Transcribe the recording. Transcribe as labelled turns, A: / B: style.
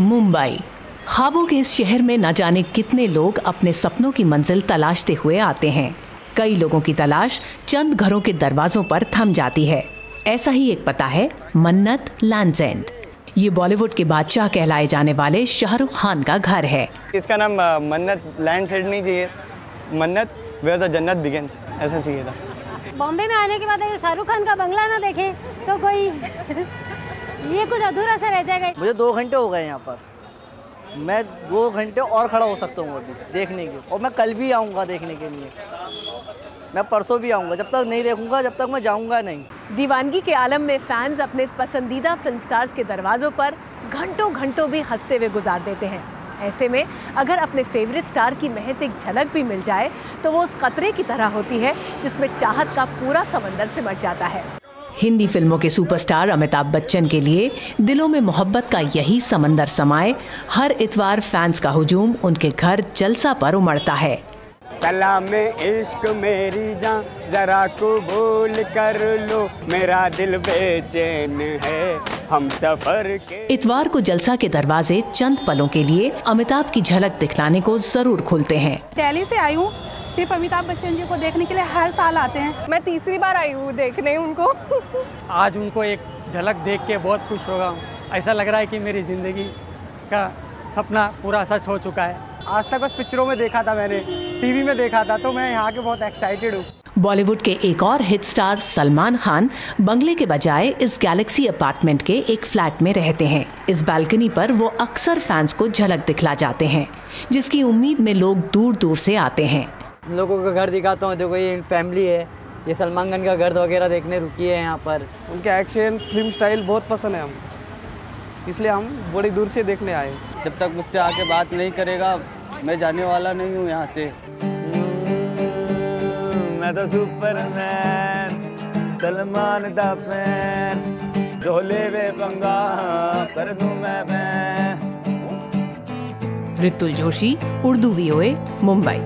A: मुंबई, ख्वाबों के इस शहर में न जाने कितने लोग अपने सपनों की मंजिल तलाशते हुए आते हैं। कई लोगों की तलाश चंद घरों के दरवाजों पर थम जाती है। ऐसा ही एक पता है मन्नत लैंड्स एंड। ये बॉलीवुड के बादशाह कहलाए जाने वाले शाहरुख खान का घर है।
B: इसका नाम मन्नत लैंड्स एंड नहीं चाहिए, मन्नत वेयर द जन्नत बिगिंस ऐसा चाहिए था।
C: बॉम्बे में आने के बाद अगर शाहरुख खान का बंगला ना देखें तो कोई ये कुछ अधूरा सा रह जाएगा।
D: मुझे 2 घंटे हो गए यहाँ पर, मैं 2 घंटे और खड़ा हो सकता हूँ अभी देखने के, और मैं कल भी आऊँगा देखने के लिए, मैं परसों भी आऊँगा। जब तक नहीं देखूँगा जब तक मैं जाऊँगा नहीं।
A: दीवानगी के आलम में फैंस अपने पसंदीदा फिल्म स्टार्स के दरवाजों पर घंटों घंटों भी हंसते हुए गुजार देते हैं। ऐसे में अगर अपने फेवरेट स्टार की महज एक झलक भी मिल जाए तो वो उस कतरे की तरह होती है जिसमें चाहत का पूरा समंदर सिमट जाता है। हिंदी फिल्मों के सुपरस्टार अमिताभ बच्चन के लिए दिलों में मोहब्बत का यही समंदर समाये हर इतवार फैंस का हुजूम उनके घर जलसा पर उमड़ता है।
E: सलाम इश्क मेरी जान जरा कबूल कर लो, मेरा दिल बेचैन है हम सफर के।
A: इतवार को जलसा के दरवाजे चंद पलों के लिए अमिताभ की झलक दिखलाने को जरूर खुलते हैं।
F: दिल्ली से आई हूँ सिर्फ अमिताभ बच्चन जी को देखने के लिए, हर साल आते हैं। मैं तीसरी बार आई हूँ देखने उनको।
G: आज उनको एक झलक देख के बहुत खुश होगा। ऐसा लग रहा है कि मेरी ज़िंदगी का सपना पूरा सच हो चुका है।
B: आज तक बस पिक्चरों में देखा था, मैंने टीवी में देखा था, तो मैं यहाँ के बहुत एक्साइटेड हूँ।
A: बॉलीवुड के एक और हिट स्टार सलमान खान बंगले के बजाय इस गैलेक्सी अपार्टमेंट के एक फ्लैट में रहते हैं। इस बालकनी पर वो अक्सर फैंस को झलक दिखला जाते हैं, जिसकी उम्मीद में लोग दूर दूर से आते हैं।
D: लोगों का घर दिखाता हूँ, देखो ये फैमिली है, ये सलमान खान का घर वगैरह देखने रुकी है यहाँ पर।
B: उनके एक्शन फिल्म स्टाइल बहुत पसंद है हम, इसलिए हम बड़ी दूर से देखने आए।
D: जब तक मुझसे आके बात नहीं करेगा मैं जाने वाला नहीं हूँ यहाँ से।
E: मैं तो सुपरमैन सलमान दा फैन, जो लेवे पंगा कर दूं मैं।
A: ऋतुल जोशी, उर्दू VOA, मुंबई।